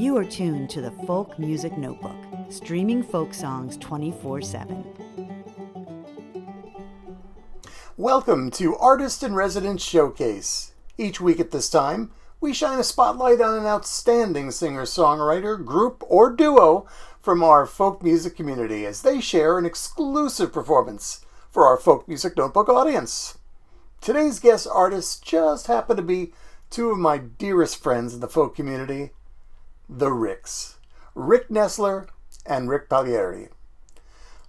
You are tuned to the Folk Music Notebook, streaming folk songs 24/7. Welcome to Artist in Residence Showcase. Each week at this time, we shine a spotlight on an outstanding singer-songwriter, group, or duo from our folk music community as they share an exclusive performance for our Folk Music Notebook audience. Today's guest artists just happen to be two of my dearest friends in the folk community, the RIX, Rick Nestler and Rick Palieri.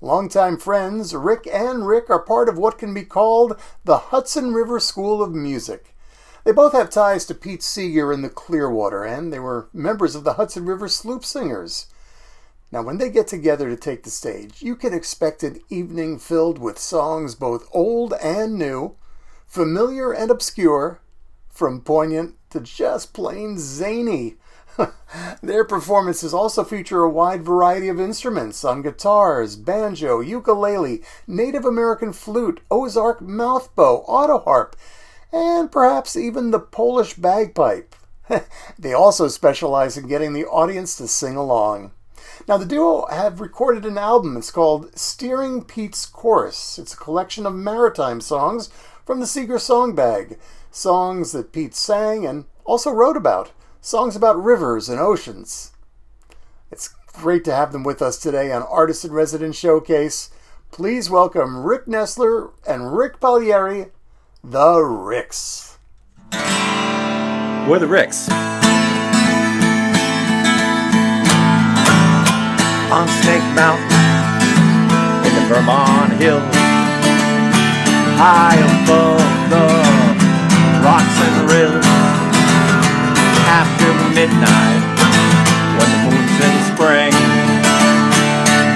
Longtime friends, Rick and Rick are part of what can be called the Hudson River School of Music. They both have ties to Pete Seeger in the Clearwater, and they were members of the Hudson River Sloop Singers. Now, when they get together to take the stage, you can expect an evening filled with songs both old and new, familiar and obscure, from poignant to just plain zany. Their performances also feature a wide variety of instruments on guitars, banjo, ukulele, Native American flute, Ozark mouthbow, autoharp, and perhaps even the Polish bagpipe. They also specialize in getting the audience to sing along. Now, the duo have recorded an album. It's called Steering Pete's Course. It's a collection of maritime songs from the Seeger Song Bag, songs that Pete sang and also wrote about. Songs about rivers and oceans. It's great to have them with us today on Artist in Residence Showcase. Please welcome Rick Nestler and Rick Palieri, the RIX. We're the RIX. On Snake Mountain, in the Vermont hills, high above the rocks and rills. After midnight, when the moon's in spring,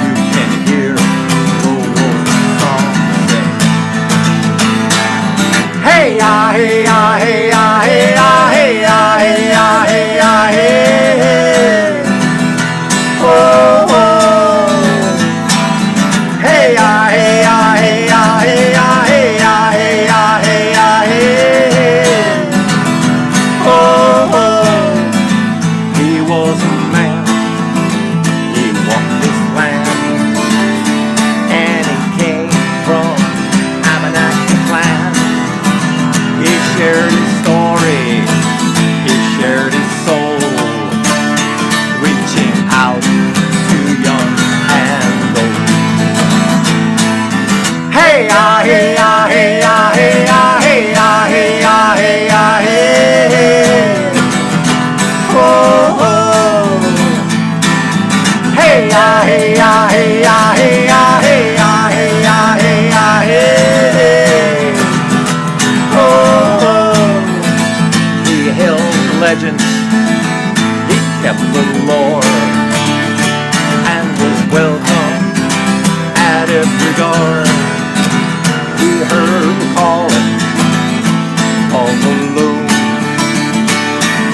you can hear the wolf song sing. Hey ah, hey ah, hey ah, hey ah, hey ah, hey ah, hey ah, hey, hey. Oh, oh. Hey ah, hey ah, hey ah, hey ah, hey ah, hey ah, hey ah, hey. Oh, oh. Was a man, he walked this land, and he came from Abenaki clan. He shared his story, he shared his soul, reaching out to young and old. Hey ah, hey ah, hey ah, hey ah, hey ah, hey ah, hey ah, hey, hey. Oh, oh. Hey ah, hey ah, hey ah, hey ah, hey ah, hey ah, hey ah, hey. Oh, oh. He held legends, he kept the lore, and was welcome at every door. He heard the calling of the loon,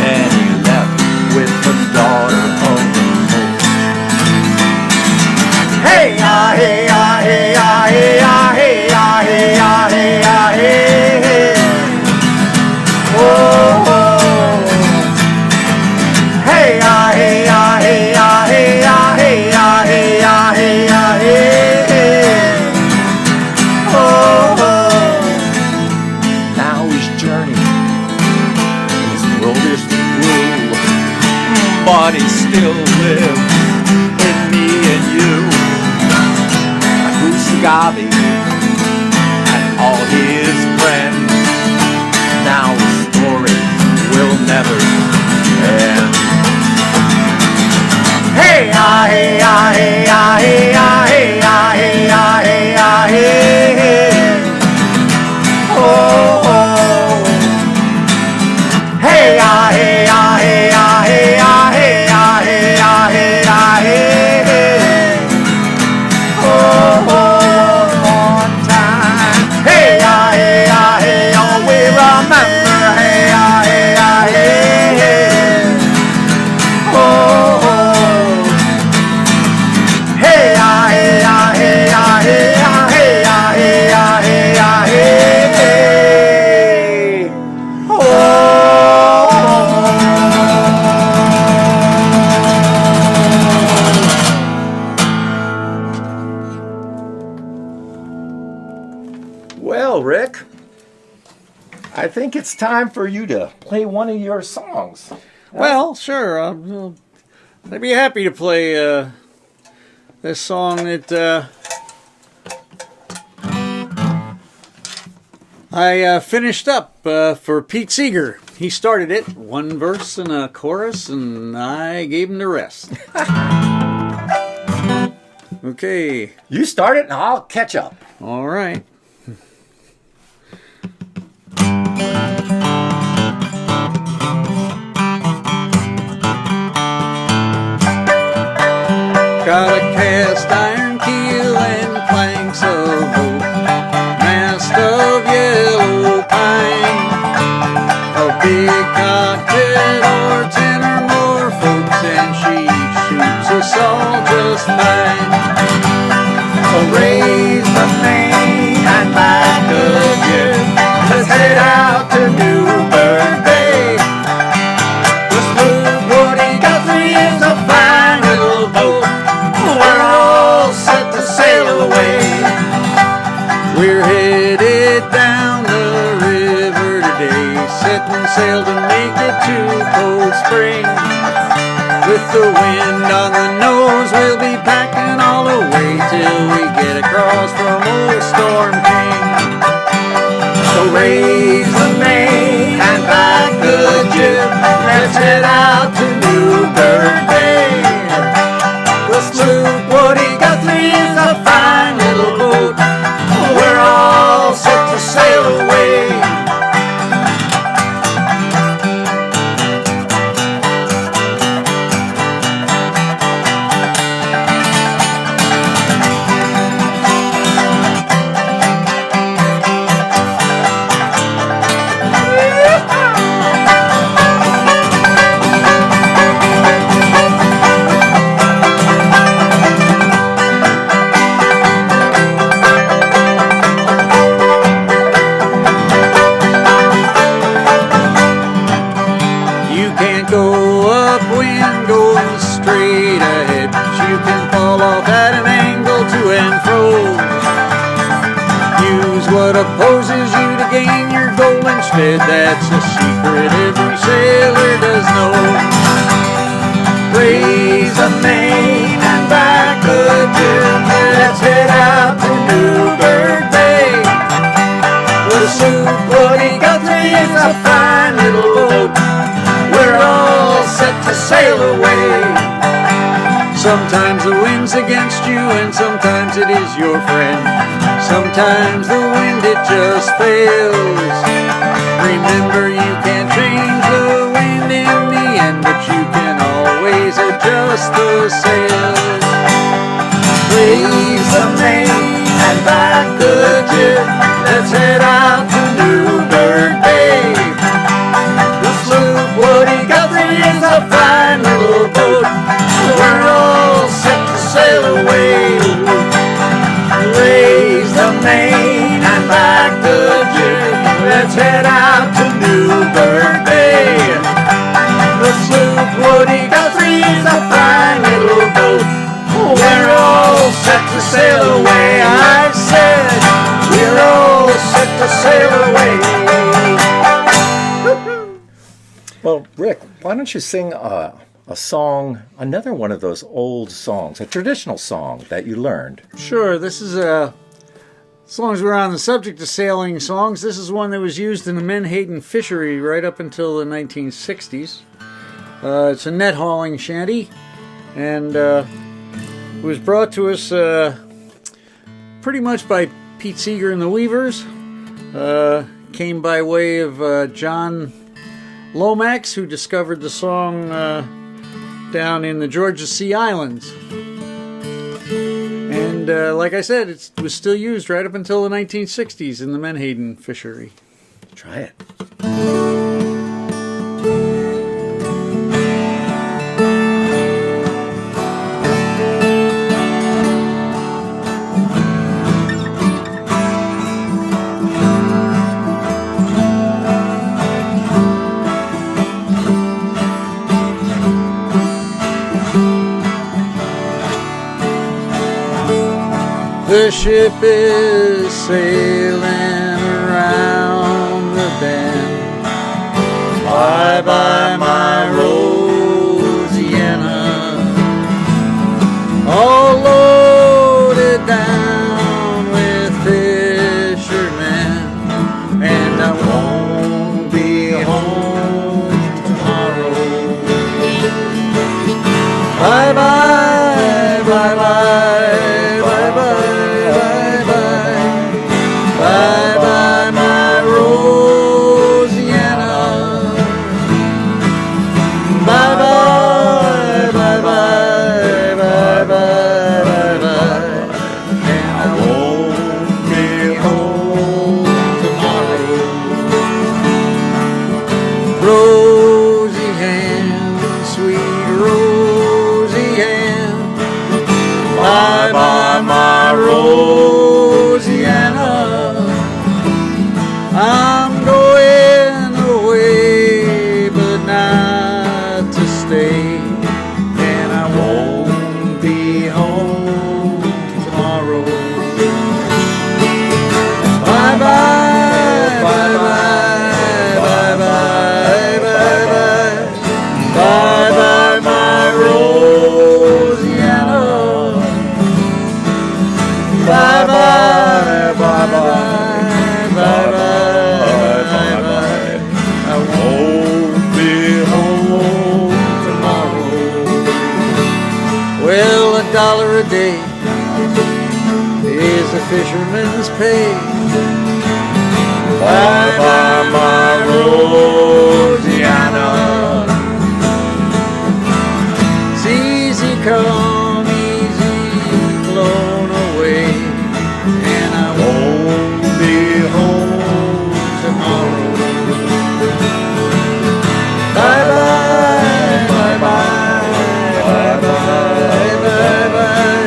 and he left with the daughter of the moon. Hey ah, hey ah, hey ah, hey ah, hey ah, hey ah, hey ah, hey, hey. Oh, oh. Hey ah, hey ah, hey ah, hey ah, hey ah, hey ah, hey ah, hey. Oh, oh. Now his journey is wildest blue, but he still lives in me and you. Gabi and all his friends. Now his story will never end. Hey ah, hey ah, hey ah, hey ah, hey ah, hey ah, hey ah, hey, hey. Oh, oh. Hey ah, hey ah, hey ah, hey ah, hey ah, hey ah, hey ah, hey, hey. Oh, oh. Remember, hey, ah, hey, ah, hey, hey. Oh, oh. I think it's time for you to play one of your songs. Well, sure. I'd be happy to play this song that I finished up for Pete Seeger. He started it, one verse and a chorus, and I gave him the rest. Okay. You start it and I'll catch up. All right. Got a cast iron keel and planks of oak, mast of yellow pine, a big cockpit or 10 or more folks, and she shoots us all just fine. So raise the main and back again. Let's head out to Newburgh Bay. The smooth Woody Guthrie is a fine little boat. We're all set to sail away. We're headed down the river today, setting sail to make it to Cold Spring. With the wind on the nose, we'll be packing all the way till we get across from old Storm King. So raise the main and back the jib. Let's head out to Newburgh Bay. The sloop Woody Guthrie is a fine little boat. We're all set to sail away. You can't go upwind going straight ahead, but you can fall off at an angle to and fro. Use what opposes you to gain your goal instead. That's a secret every sailor does know. Raise the main and back again. Let's head out to Newburgh Bay. The sloop Woody Guthrie is a fine little boat. We're all set to sail away. Sometimes the wind's against you and sometimes it is your friend. Sometimes the wind, it just fails. Remember, you can't change the wind in the end, but you can always adjust the sails. Raise the main and back the jib. Let's head out to Newburgh Bay. The sloop Woody Guthrie is a fine little boat. We're all set to sail away. Raise the main and back the jib. Let's head out to Newburgh Bay. The sloop Woody Guthrie is a fine little boat. We're all set to sail away. I said we're all set to sail away. Well, Rick, why don't you sing a song, another one of those old songs, a traditional song that you learned? Sure, this is as long as we're on the subject of sailing songs, this is one that was used in the Menhaden fishery right up until the 1960s. It's a net hauling shanty, and it was brought to us pretty much by Pete Seeger and the Weavers. Came by way of John Lomax, who discovered the song down in the Georgia Sea Islands. And like I said, it was still used right up until the 1960s in the Menhaden fishery. Try it. The ship is sailing around the bend. Bye bye, my Rosianna. All loaded down with fishermen, and I won't be home tomorrow. Bye bye, bye bye, bye bye, bye bye, bye bye, my Rosianna. Bye bye, bye bye, bye bye, bye bye, and I won't be home tomorrow. Rosy hand, sweet Rosy hand. Bye bye, my Rosianna. I'm going away, but not to stay, and I won't be home tomorrow. Bye bye, bye bye, bye bye, bye bye, bye bye, my Rosianna. Bye bye, bye bye, bye bye, bye bye. I won't be home tomorrow. Well, $1 a day is a fisherman's pay. Bye bye, my Rosianna. It's easy come, easy flown away, and I won't be home tomorrow. Bye bye, bye bye, bye bye, bye bye,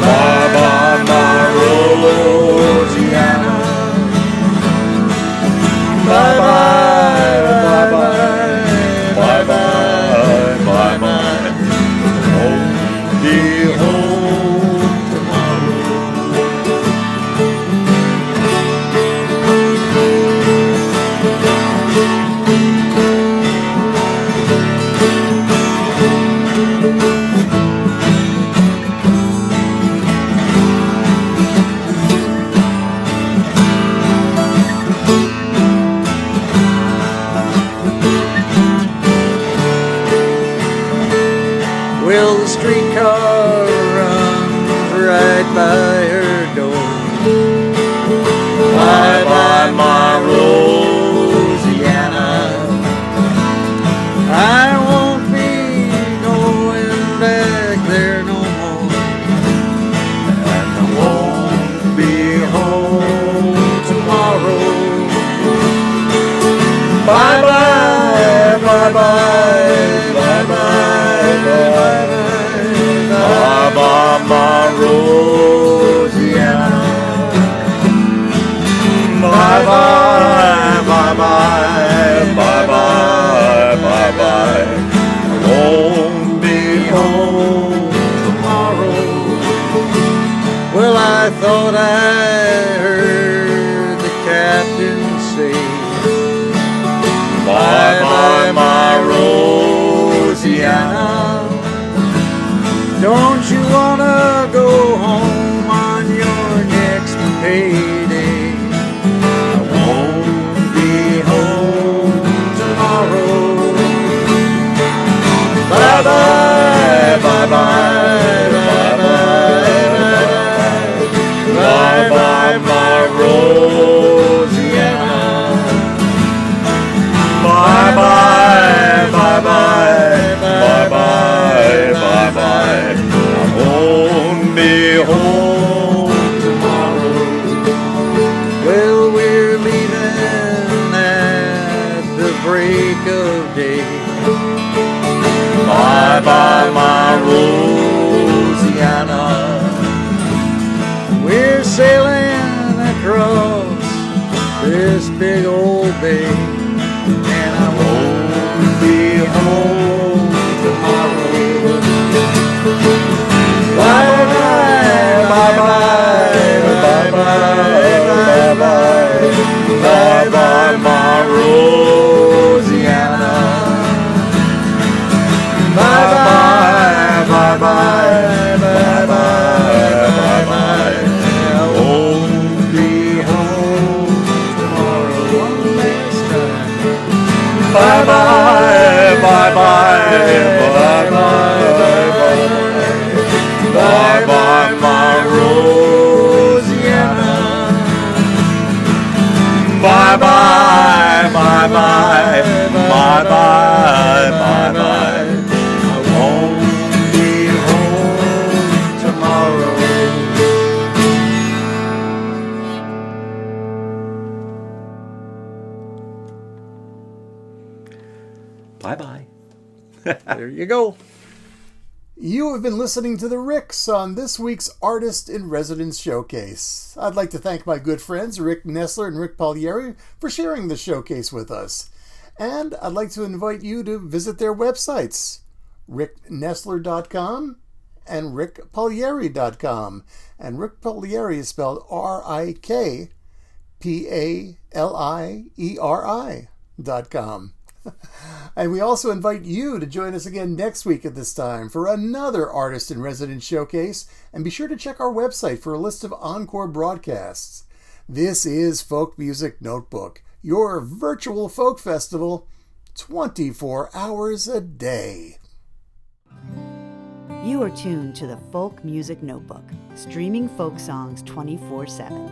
bye bye, my Rosianna. Bye bye, bye bye, bye bye, bye bye. Won't be home tomorrow. Well, the streetcar runs right by her door. Bye bye, my Rosianna. I won't be going back there no more, and I won't be home tomorrow. Bye bye, bye bye, bye bye, bye bye, bye bye, my Rosianna. Bye bye, bye bye, bye bye, bye bye. I won't be home tomorrow. Well, I thought I heard the captain say, bye bye, my Rosianna. Don't you wanna go home on your next payday? I won't be home tomorrow. Bye bye, bye bye, bye bye, bye bye, my Rosianna. Bye bye, bye bye, bye bye, bye bye. I won't be home tomorrow. Well, we're leaving at the break of day. Bye bye, my Rosianna. We're sailing across this big old bay, and I won't be home tomorrow. Bye bye, bye bye, bye bye, bye bye, bye bye, my Rosianna. bye, bye, bye, bye, bye. Home, be home tomorrow one last time. Bye, bye, bye, bye, bye, bye, bye, bye, bye, my Rosianna. Bye, bye, bye, bye, bye, bye, bye, bye. I won't be home tomorrow. Bye-bye. There you go. You have been listening to the RIX on this week's Artist in Residence Showcase. I'd like to thank my good friends Rick Nestler and Rick Palieri for sharing the showcase with us. And I'd like to invite you to visit their websites, ricknestler.com and rickpalieri.com. And Rick Palieri is spelled RIKPALIERI.com. And we also invite you to join us again next week at this time for another Artist in Residence Showcase, and be sure to check our website for a list of encore broadcasts. This is Folk Music Notebook, your virtual folk festival, 24 hours a day. You are tuned to the Folk Music Notebook, streaming folk songs 24/7.